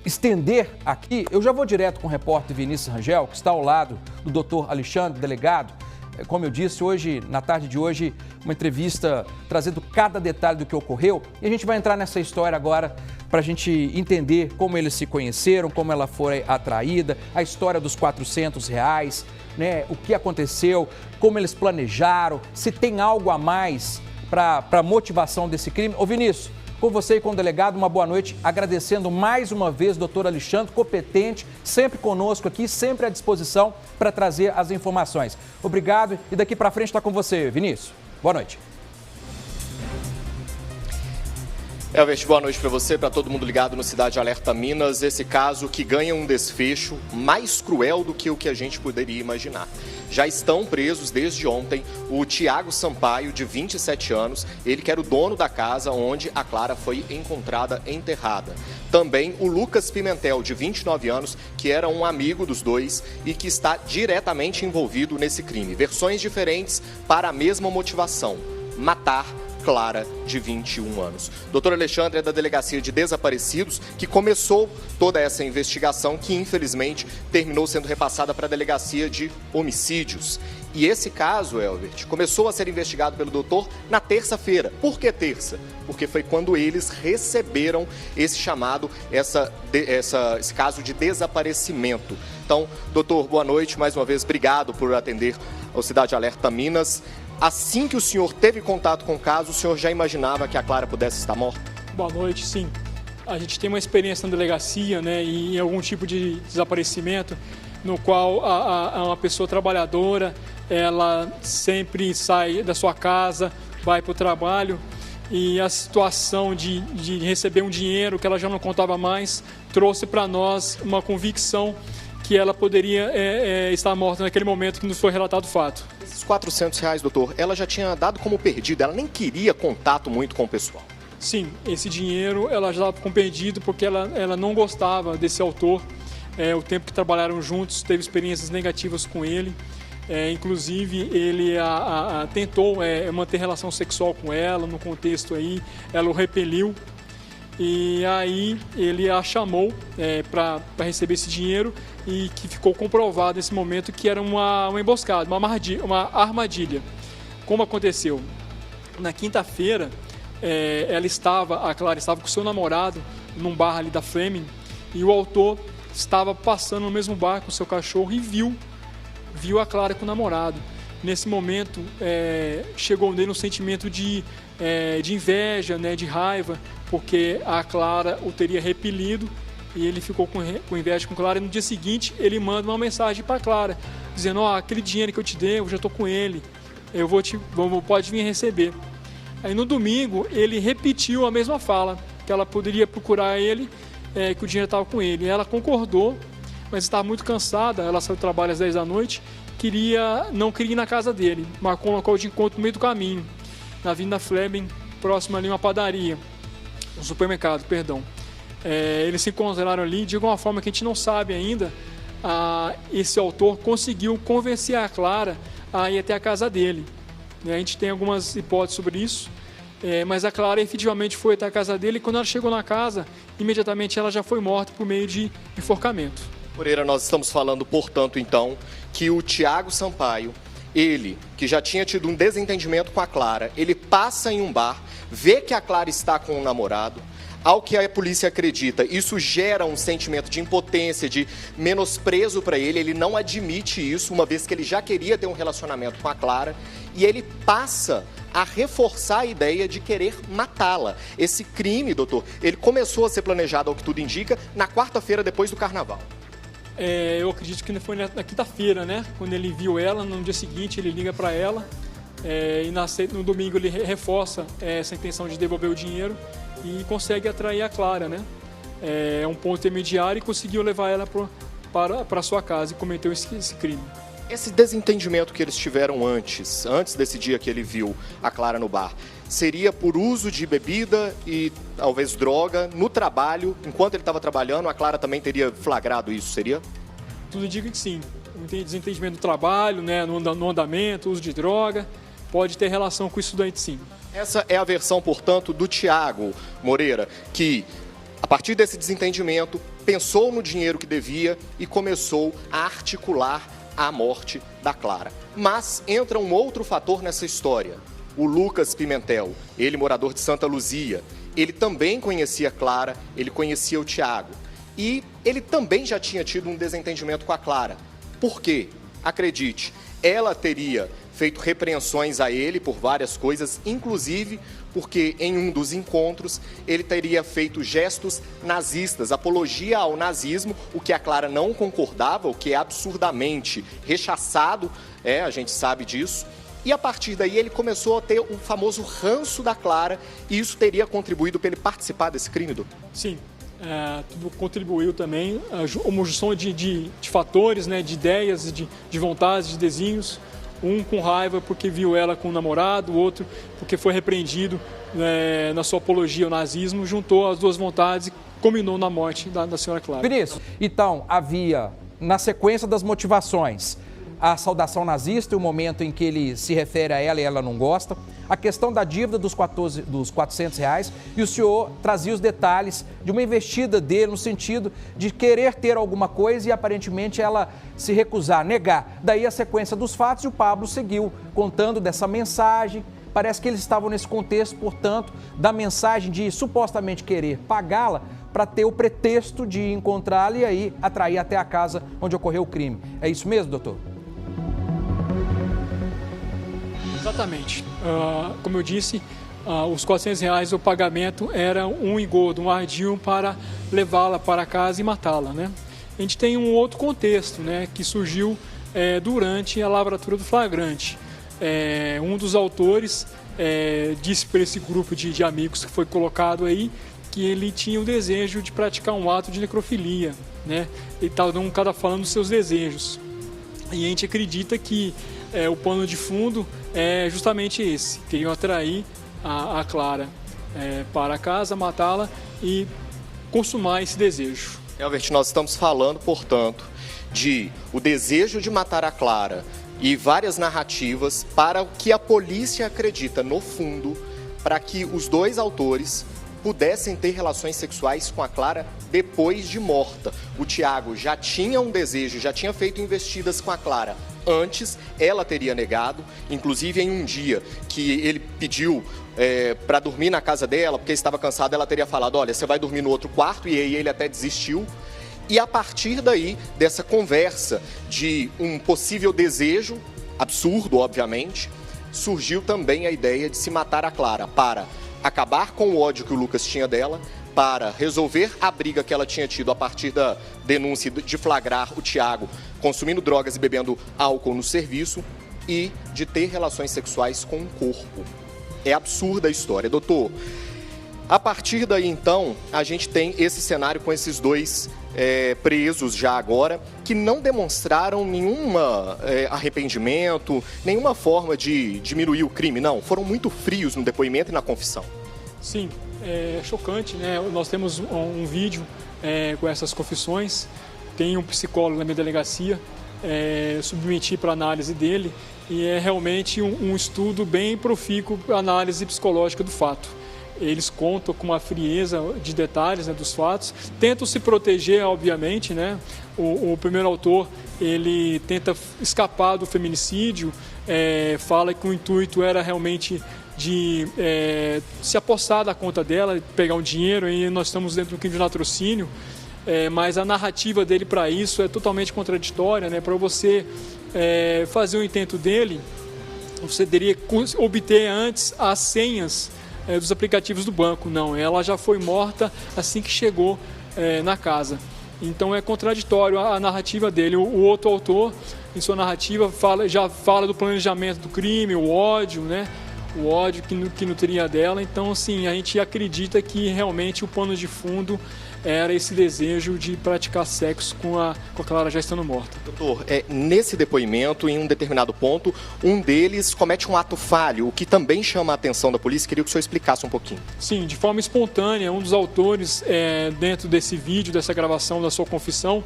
estender aqui, eu já vou direto com o repórter Vinícius Rangel, que está ao lado do doutor Alexandre, delegado. Como eu disse, hoje, na tarde de hoje, uma entrevista trazendo cada detalhe do que ocorreu. E a gente vai entrar nessa história agora para a gente entender como eles se conheceram, como ela foi atraída, a história dos R$400, né? O que aconteceu, como eles planejaram, se tem algo a mais para a motivação desse crime. Ô Vinícius, com você e com o delegado, uma boa noite, agradecendo mais uma vez o doutor Alexandre, competente, sempre conosco aqui, sempre à disposição para trazer as informações. Obrigado e daqui para frente está com você, Vinícius. Boa noite. Elvert, boa noite para você, para todo mundo ligado no Cidade Alerta Minas. Esse caso que ganha um desfecho mais cruel do que o que a gente poderia imaginar. Já estão presos desde ontem o Tiago Sampaio, de 27 anos, ele que era o dono da casa onde a Clara foi encontrada enterrada. Também o Lucas Pimentel, de 29 anos, que era um amigo dos dois e que está diretamente envolvido nesse crime. Versões diferentes para a mesma motivação: matar Clara, de 21 anos. Doutor Alexandre é da Delegacia de Desaparecidos, que começou toda essa investigação, que infelizmente terminou sendo repassada para a Delegacia de Homicídios. E esse caso, Elvert, começou a ser investigado pelo doutor na terça-feira. Por que terça? Porque foi quando eles receberam esse chamado, esse caso de desaparecimento. Então, doutor, boa noite. Mais uma vez, obrigado por atender ao Cidade Alerta Minas. Assim que o senhor teve contato com o caso, o senhor já imaginava que a Clara pudesse estar morta? Boa noite, sim. A gente tem uma experiência na delegacia, né, e em algum tipo de desaparecimento, no qual uma pessoa trabalhadora, ela sempre sai da sua casa, vai para o trabalho, e a situação de receber um dinheiro que ela já não contava mais, trouxe para nós uma convicção que ela poderia estar morta naquele momento que nos foi relatado o fato. Esses R$400, doutor, ela já tinha dado como perdido, ela nem queria contato muito com o pessoal. Sim, esse dinheiro ela já estava com perdido porque ela não gostava desse autor. O tempo que trabalharam juntos, teve experiências negativas com ele. Inclusive, ele tentou manter relação sexual com ela, no contexto aí, ela o repeliu. E aí ele a chamou para receber esse dinheiro e que ficou comprovado nesse momento que era uma emboscada, uma armadilha. Como aconteceu? Na quinta-feira, a Clara estava com seu namorado num bar ali da Fleming e o autor estava passando no mesmo bar com seu cachorro e viu a Clara com o namorado. Nesse momento, chegou nele um sentimento de inveja, né, de raiva, porque a Clara o teria repelido e ele ficou com inveja com Clara. E no dia seguinte, ele manda uma mensagem para Clara, dizendo: aquele dinheiro que eu te dei, eu já estou com ele, pode vir receber. Aí no domingo, ele repetiu a mesma fala, que ela poderia procurar ele, que o dinheiro estava com ele. E ela concordou, mas estava muito cansada, ela saiu do trabalho às 10 da noite, não queria ir na casa dele, marcou um local de encontro no meio do caminho, na Avenida Fleming, próximo ali a uma padaria, um supermercado, perdão. Eles se encontraram ali, de alguma forma que a gente não sabe ainda, esse autor conseguiu convencer a Clara a ir até a casa dele. A gente tem algumas hipóteses sobre isso, mas a Clara efetivamente foi até a casa dele e quando ela chegou na casa, imediatamente ela já foi morta por meio de enforcamento. Moreira, nós estamos falando, portanto, então, que o Tiago Sampaio, ele, que já tinha tido um desentendimento com a Clara, ele passa em um bar, vê que a Clara está com um namorado. Ao que a polícia acredita, isso gera um sentimento de impotência, de menosprezo para ele. Ele não admite isso, uma vez que ele já queria ter um relacionamento com a Clara. E ele passa a reforçar a ideia de querer matá-la. Esse crime, doutor, ele começou a ser planejado, ao que tudo indica, na quarta-feira depois do Carnaval. Eu acredito que foi na quinta-feira, né? Quando ele viu ela, no dia seguinte ele liga para ela. E no domingo ele reforça essa intenção de devolver o dinheiro e consegue atrair a Clara, né? É um ponto intermediário e conseguiu levar ela para sua casa e cometeu esse crime. Esse desentendimento que eles tiveram antes desse dia que ele viu a Clara no bar, seria por uso de bebida e talvez droga no trabalho? Enquanto ele estava trabalhando, a Clara também teria flagrado isso, seria? Tudo indica que sim. Desentendimento do trabalho, né, no andamento, uso de droga, pode ter relação com o estudante, sim. Essa é a versão, portanto, do Tiago Moreira, que A partir desse desentendimento, pensou no dinheiro que devia e começou a articular a morte da Clara. Mas entra um outro fator nessa história. O Lucas Pimentel, ele morador de Santa Luzia, ele também conhecia a Clara, ele conhecia o Tiago. E ele também já tinha tido um desentendimento com a Clara. Por quê? Acredite, ela teria feito repreensões a ele por várias coisas, inclusive porque em um dos encontros ele teria feito gestos nazistas, apologia ao nazismo, o que a Clara não concordava, o que é absurdamente rechaçado, a gente sabe disso. E a partir daí ele começou a ter o famoso ranço da Clara, e isso teria contribuído para ele participar desse crime, doutor? Sim. Tudo contribuiu também, uma junção de fatores, né, de ideias, de vontades, de desígnios. Um com raiva porque viu ela com o namorado, o outro porque foi repreendido na sua apologia ao nazismo, juntou as duas vontades e culminou na morte da senhora Clara. Vinícius, então havia, na sequência das motivações, a saudação nazista e o momento em que ele se refere a ela e ela não gosta, a questão da dívida dos R$400, e o senhor trazia os detalhes de uma investida dele no sentido de querer ter alguma coisa e aparentemente ela se recusar, negar. Daí a sequência dos fatos e o Pablo seguiu contando dessa mensagem. Parece que eles estavam nesse contexto, portanto, da mensagem de supostamente querer pagá-la para ter o pretexto de encontrá-la e aí atrair até a casa onde ocorreu o crime. É isso mesmo, doutor? Exatamente. Como eu disse, os R$400, o pagamento era um engodo, um ardil para levá-la para casa e matá-la, né? A gente tem um outro contexto, né, que surgiu durante a lavratura do flagrante. Um dos autores disse para esse grupo de amigos que foi colocado aí que ele tinha o desejo de praticar um ato de necrofilia, né? Ele estava cada falando dos seus desejos. E a gente acredita que o pano de fundo é justamente esse. Queriam atrair a Clara para casa, matá-la e consumar esse desejo. Elvert, nós estamos falando, portanto, de o desejo de matar a Clara e várias narrativas para o que a polícia acredita, no fundo, para que os dois autores pudessem ter relações sexuais com a Clara depois de morta. O Tiago já tinha um desejo, já tinha feito investidas com a Clara antes, ela teria negado, inclusive em um dia que ele pediu para dormir na casa dela, porque estava cansado, ela teria falado, olha, você vai dormir no outro quarto, e aí ele até desistiu. E a partir daí, dessa conversa de um possível desejo, absurdo, obviamente, surgiu também a ideia de se matar a Clara para acabar com o ódio que o Lucas tinha dela, para resolver a briga que ela tinha tido a partir da denúncia de flagrar o Tiago consumindo drogas e bebendo álcool no serviço e de ter relações sexuais com o corpo. É absurda a história, doutor. A partir daí, então, a gente tem esse cenário com esses dois presos já agora, que não demonstraram nenhum arrependimento, nenhuma forma de diminuir o crime, não. Foram muito frios no depoimento e na confissão. Sim, é chocante, né? Nós temos um vídeo com essas confissões, tem um psicólogo na minha delegacia, submeti para análise dele, e é realmente um estudo bem profícuo para análise psicológica do fato. Eles contam com uma frieza de detalhes, né, dos fatos, tentam se proteger, obviamente, né? O primeiro autor, ele tenta escapar do feminicídio, fala que o intuito era realmente de se apossar da conta dela, pegar um dinheiro, e nós estamos dentro do crime de latrocínio, mas a narrativa dele para isso é totalmente contraditória, né? Para você fazer o intento dele, você teria que obter antes as senhas dos aplicativos do banco. Não, ela já foi morta assim que chegou na casa. Então é contraditório a narrativa dele. O outro autor, em sua narrativa, já fala do planejamento do crime, o ódio, né? O ódio que nutria dela. Então, assim, a gente acredita que realmente o pano de fundo era esse desejo de praticar sexo com a Clara já estando morta. Doutor, nesse depoimento, em um determinado ponto, um deles comete um ato falho, o que também chama a atenção da polícia. Queria que o senhor explicasse um pouquinho. Sim, de forma espontânea, um dos autores, dentro desse vídeo, dessa gravação da sua confissão,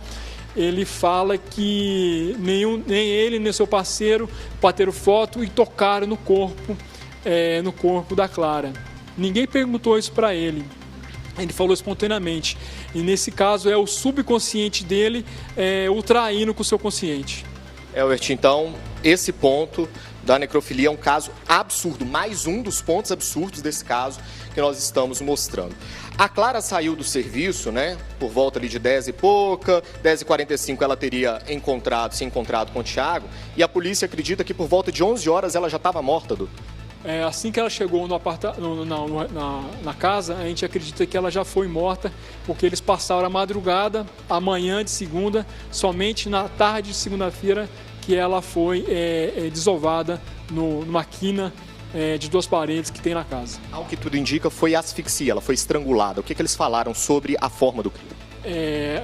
ele fala que nem ele nem seu parceiro bateram foto e tocaram no corpo da Clara. Ninguém perguntou isso para ele. Ele falou espontaneamente. E nesse caso é o subconsciente dele o traindo com o seu consciente. Elbert, então, esse ponto da necrofilia é um caso absurdo, mais um dos pontos absurdos desse caso que nós estamos mostrando. A Clara saiu do serviço, né, por volta ali de 10 e pouca, 10h45 ela teria se encontrado com o Thiago, e a polícia acredita que por volta de 11 horas ela já estava morta, doutor. Assim que ela chegou na casa, a gente acredita que ela já foi morta, porque eles passaram a madrugada, a manhã de segunda, somente na tarde de segunda-feira que ela foi desovada numa quina de 2 paredes que tem na casa. Ao que tudo indica, foi asfixia, ela foi estrangulada. O que eles falaram sobre a forma do crime?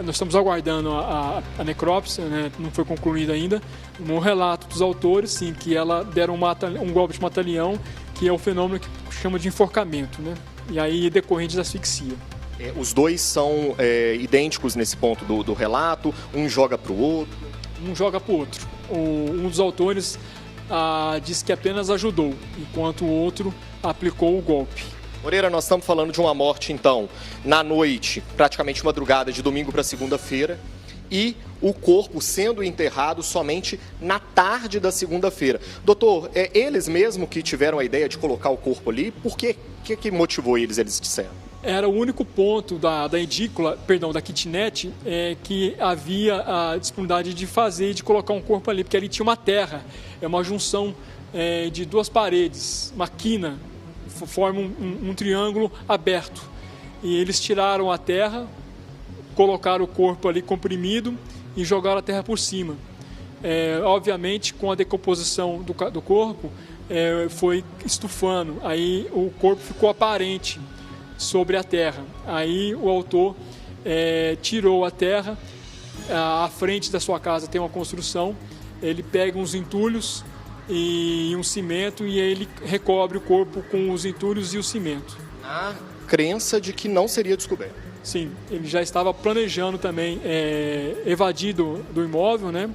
Nós estamos aguardando a necrópsia, né, não foi concluída ainda. No relato dos autores, sim, que ela deram um golpe de mata-leão, que é o fenômeno que chama de enforcamento, né? E aí decorrente da asfixia. Os dois são idênticos nesse ponto do relato, um joga para o outro? Um joga para o outro. Um dos autores disse que apenas ajudou, enquanto o outro aplicou o golpe. Moreira, nós estamos falando de uma morte, então, na noite, praticamente madrugada de domingo para segunda-feira, e o corpo sendo enterrado somente na tarde da segunda-feira. Doutor, eles mesmo que tiveram a ideia de colocar o corpo ali, por que motivou eles disseram? Era o único ponto da edícula, da kitnet, que havia a disponibilidade de fazer e de colocar um corpo ali, porque ali tinha uma terra, uma junção de 2 paredes, uma quina, forma um triângulo aberto. E eles tiraram a terra, colocaram o corpo ali comprimido e jogaram a terra por cima. Obviamente, com a decomposição do corpo, foi estufando, aí o corpo ficou aparente sobre a terra. Aí o autor tirou a terra, à frente da sua casa tem uma construção, ele pega uns entulhos e um cimento e aí ele recobre o corpo com os entulhos e o cimento. A crença de que não seria descoberto. Sim, ele já estava planejando também evadir do imóvel, né?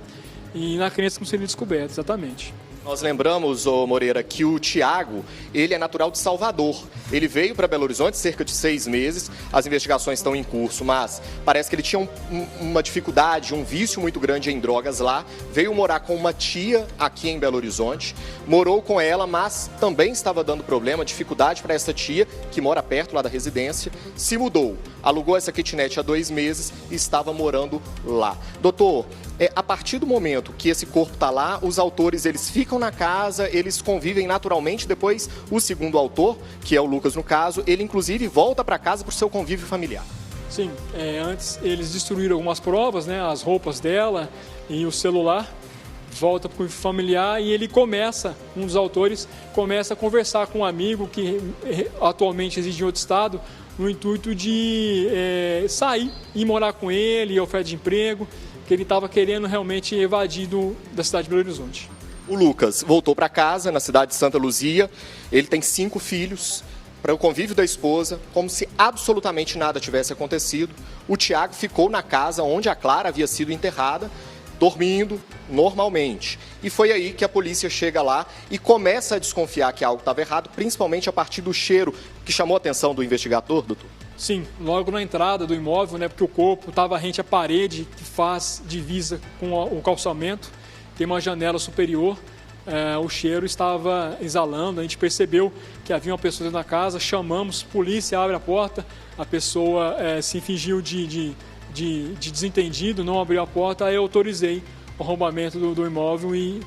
E na crença que não seria descoberto, exatamente. Nós lembramos, Moreira, que o Thiago, ele é natural de Salvador. Ele veio para Belo Horizonte cerca de 6 meses, as investigações estão em curso, mas parece que ele tinha uma dificuldade, um vício muito grande em drogas lá. Veio morar com uma tia aqui em Belo Horizonte, morou com ela, mas também estava dando problema, dificuldade para essa tia, que mora perto lá da residência, se mudou, alugou essa kitnet há 2 meses e estava morando lá. Doutor, a partir do momento que esse corpo está lá, os autores eles ficam na casa, eles convivem naturalmente. Depois, o segundo autor, que é o Lucas no caso, ele inclusive volta para casa para o seu convívio familiar. Sim, antes eles destruíram algumas provas, né, as roupas dela e o celular. Volta para o familiar e ele um dos autores, começa a conversar com um amigo que atualmente reside em outro estado, no intuito de sair e morar com ele, oferta de emprego, que ele estava querendo realmente evadir da cidade de Belo Horizonte. O Lucas voltou para casa, na cidade de Santa Luzia, ele tem 5 filhos, para o convívio da esposa, como se absolutamente nada tivesse acontecido. O Thiago ficou na casa onde a Clara havia sido enterrada, dormindo normalmente. E foi aí que a polícia chega lá e começa a desconfiar que algo estava errado, principalmente a partir do cheiro que chamou a atenção do investigador, doutor. Sim, logo na entrada do imóvel, né, porque o corpo estava rente à parede que faz divisa com o calçamento, tem uma janela superior, o cheiro estava exalando, a gente percebeu que havia uma pessoa dentro da casa, chamamos, polícia abre a porta, a pessoa se fingiu de desentendido, não abriu a porta, aí eu autorizei o arrombamento do imóvel e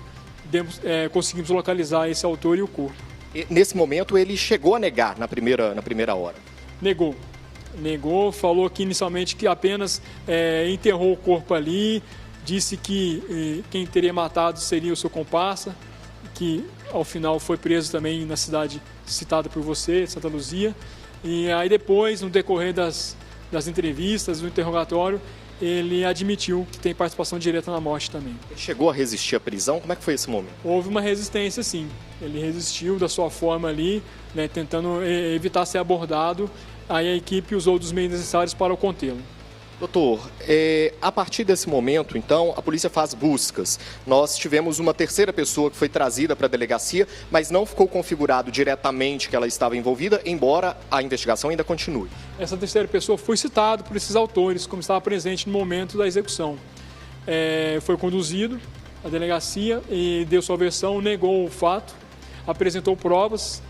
conseguimos localizar esse autor e o corpo. E, nesse momento ele chegou a negar na primeira hora? Negou, falou que inicialmente que apenas enterrou o corpo ali, disse que quem teria matado seria o seu comparsa, que ao final foi preso também na cidade citada por você, Santa Luzia. E aí depois, no decorrer das entrevistas, do interrogatório, ele admitiu que tem participação direta na morte também. Ele chegou a resistir à prisão? Como é que foi esse momento? Houve uma resistência, sim. Ele resistiu da sua forma ali, né, tentando evitar ser abordado. Aí a equipe usou dos meios necessários para o contê-lo. Doutor, a partir desse momento, então, a polícia faz buscas. Nós tivemos uma terceira pessoa que foi trazida para a delegacia, mas não ficou configurado diretamente que ela estava envolvida, embora a investigação ainda continue. Essa terceira pessoa foi citada por esses autores, como estava presente no momento da execução. Foi conduzido à delegacia e deu sua versão, negou o fato, apresentou provas,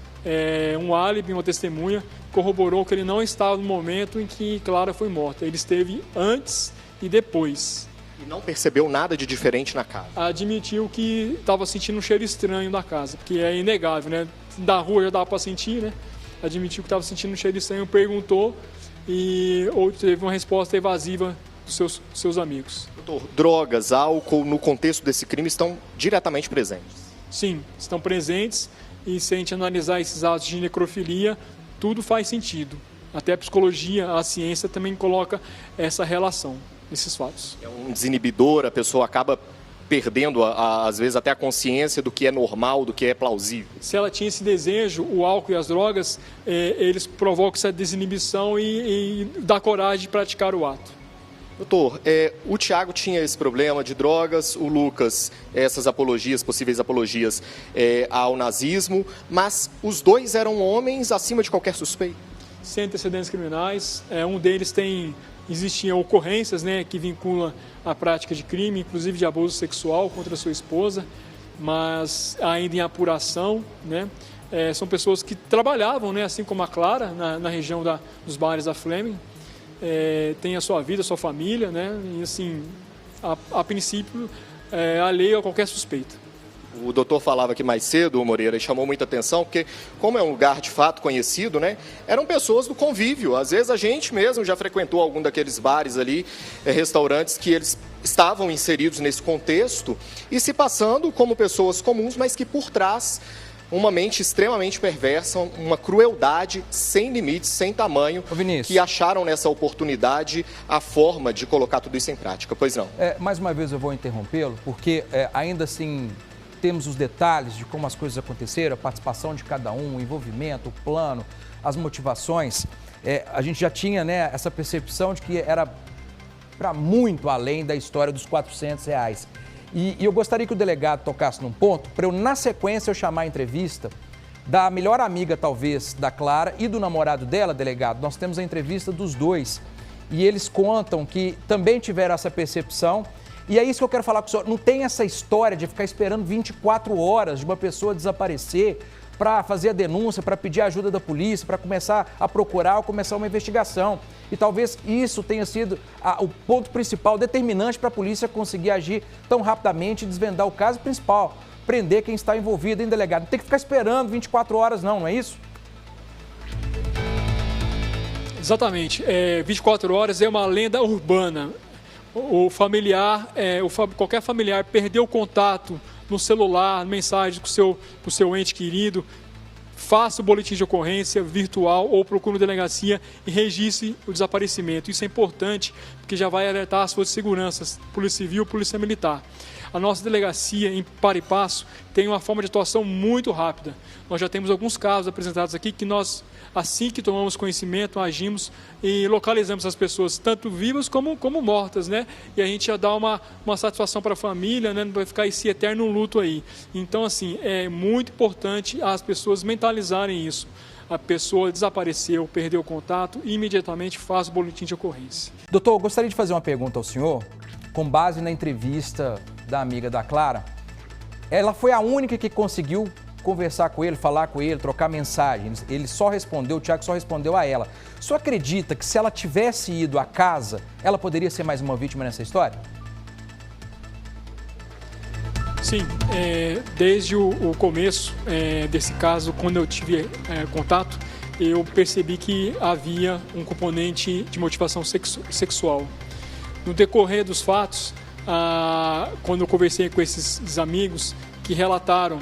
um álibi, uma testemunha, corroborou que ele não estava no momento em que Clara foi morta. Ele esteve antes e depois. E não percebeu nada de diferente na casa? Admitiu que estava sentindo um cheiro estranho da casa, porque é inegável, né? Da rua já dava para sentir, né? Admitiu que estava sentindo um cheiro estranho, perguntou e teve uma resposta evasiva dos seus amigos. Doutor, drogas, álcool no contexto desse crime estão diretamente presentes? Sim, estão presentes e se a gente analisar esses atos de necrofilia, tudo faz sentido. Até a psicologia, a ciência também coloca essa relação, esses fatos. É um desinibidor, a pessoa acaba perdendo, às vezes, até a consciência do que é normal, do que é plausível. Se ela tinha esse desejo, o álcool e as drogas, eles provocam essa desinibição e dá coragem de praticar o ato. Doutor, o Tiago tinha esse problema de drogas, o Lucas, essas apologias, possíveis apologias ao nazismo, mas os dois eram homens acima de qualquer suspeito? Sem antecedentes criminais, um deles existiam ocorrências, né, que vinculam a prática de crime, inclusive de abuso sexual contra sua esposa, mas ainda em apuração, né, são pessoas que trabalhavam, né, assim como a Clara, na região dos bares da Fleming, tem a sua vida, a sua família, né? E assim, a princípio, alheio a qualquer suspeita. O doutor falava aqui mais cedo, Moreira, e chamou muita atenção, porque como é um lugar de fato conhecido, né? Eram pessoas do convívio. Às vezes a gente mesmo já frequentou algum daqueles bares ali, restaurantes que eles estavam inseridos nesse contexto e se passando como pessoas comuns, mas que por trás uma mente extremamente perversa, uma crueldade sem limites, sem tamanho, que acharam nessa oportunidade a forma de colocar tudo isso em prática. Pois não? Mais uma vez eu vou interrompê-lo, porque ainda assim temos os detalhes de como as coisas aconteceram, a participação de cada um, o envolvimento, o plano, as motivações. A gente já tinha, né, essa percepção de que era para muito além da história dos R$400. E eu gostaria que o delegado tocasse num ponto, para eu, na sequência, eu chamar a entrevista da melhor amiga, talvez, da Clara e do namorado dela, delegado. Nós temos a entrevista dos dois e eles contam que também tiveram essa percepção. E é isso que eu quero falar com o senhor. Não tem essa história de ficar esperando 24 horas de uma pessoa desaparecer para fazer a denúncia, para pedir a ajuda da polícia, para começar a procurar ou começar uma investigação. E talvez isso tenha sido o ponto principal, determinante para a polícia conseguir agir tão rapidamente e desvendar o caso principal, prender quem está envolvido, hein, delegado? Não tem que ficar esperando 24 horas não é isso? Exatamente. 24 horas é uma lenda urbana. O familiar, qualquer familiar perdeu o contato no celular, mensagem com o seu ente querido, faça o boletim de ocorrência virtual ou procure uma delegacia e registre o desaparecimento. Isso é importante porque já vai alertar as forças de segurança, Polícia Civil, Polícia Militar. A nossa delegacia, em par e passo, tem uma forma de atuação muito rápida. Nós já temos alguns casos apresentados aqui que nós, assim que tomamos conhecimento, agimos e localizamos as pessoas, tanto vivas como mortas, né? E a gente já dá uma satisfação para a família, né? Não vai ficar esse eterno luto aí. Então, assim, é muito importante as pessoas mentalizarem isso. A pessoa desapareceu, perdeu o contato, imediatamente faz o boletim de ocorrência. Doutor, eu gostaria de fazer uma pergunta ao senhor, com base na entrevista da amiga da Clara. Ela foi a única que conseguiu conversar com ele, falar com ele, trocar mensagens. Ele só respondeu, o Tiago só respondeu a ela. O senhor acredita que se ela tivesse ido à casa, ela poderia ser mais uma vítima nessa história? Sim, desde o começo desse caso, quando eu tive contato, eu percebi que havia um componente de motivação sexual. No decorrer dos fatos, quando eu conversei com esses amigos que relataram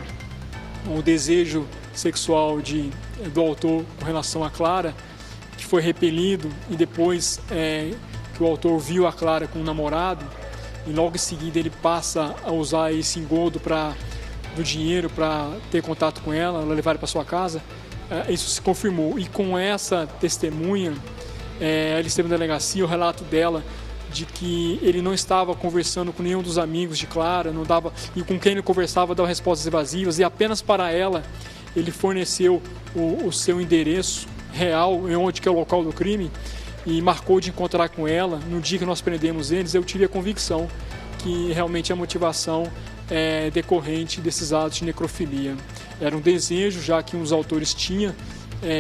o desejo sexual do autor com relação à Clara, que foi repelido, e depois que o autor viu a Clara com um namorado, e logo em seguida ele passa a usar esse engodo do dinheiro para ter contato com ela levar para sua casa, isso se confirmou. E com essa testemunha, ela esteve na delegacia, o relato dela de que ele não estava conversando com nenhum dos amigos de Clara, não dava, e com quem ele conversava dava respostas evasivas, e apenas para ela ele forneceu o seu endereço real, onde que é o local do crime, e marcou de encontrar com ela. No dia que nós prendemos eles, eu tive a convicção que realmente a motivação é decorrente desses atos de necrofilia. Era um desejo, já que um dos autores tinha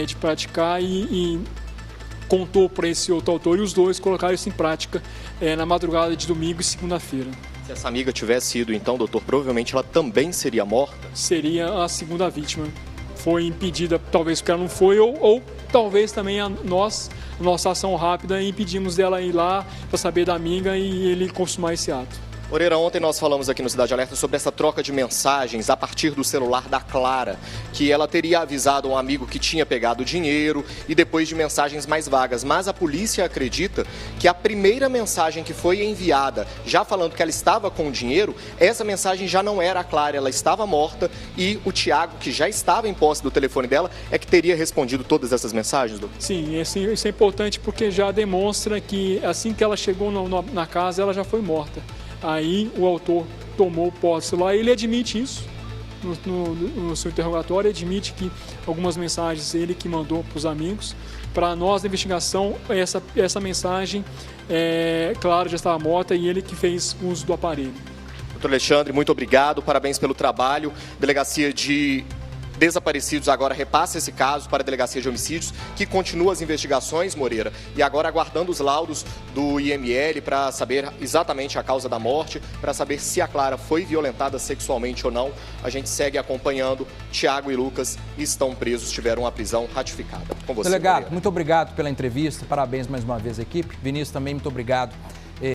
de praticar, e contou para esse outro autor, e os dois colocaram isso em prática na madrugada de domingo e segunda-feira. Se essa amiga tivesse ido, então, doutor, provavelmente ela também seria morta? Seria a segunda vítima. Foi impedida, talvez porque ela não foi, ou talvez também nossa ação rápida, e impedimos dela ir lá para saber da amiga e ele consumar esse ato. Moreira, ontem nós falamos aqui no Cidade Alerta sobre essa troca de mensagens a partir do celular da Clara, que ela teria avisado um amigo que tinha pegado dinheiro e depois de mensagens mais vagas. Mas a polícia acredita que a primeira mensagem que foi enviada, já falando que ela estava com o dinheiro, essa mensagem já não era a Clara, ela estava morta, e o Tiago, que já estava em posse do telefone dela, é que teria respondido todas essas mensagens, doutor? Sim, isso é importante porque já demonstra que assim que ela chegou na casa, ela já foi morta. Aí o autor tomou posse lá, ele admite isso no seu interrogatório, admite que algumas mensagens ele que mandou para os amigos. Para nós, na investigação, essa mensagem, claro, já estava morta, e ele que fez uso do aparelho. Doutor Alexandre, muito obrigado, parabéns pelo trabalho. Delegacia de Desaparecidos agora repassa esse caso para a Delegacia de Homicídios, que continua as investigações, Moreira, e agora aguardando os laudos do IML para saber exatamente a causa da morte, para saber se a Clara foi violentada sexualmente ou não. A gente segue acompanhando. Tiago e Lucas estão presos, tiveram a prisão ratificada. Com você, Delegado, Moreira. muito obrigado pela entrevista, parabéns mais uma vez à equipe. Vinícius, também muito obrigado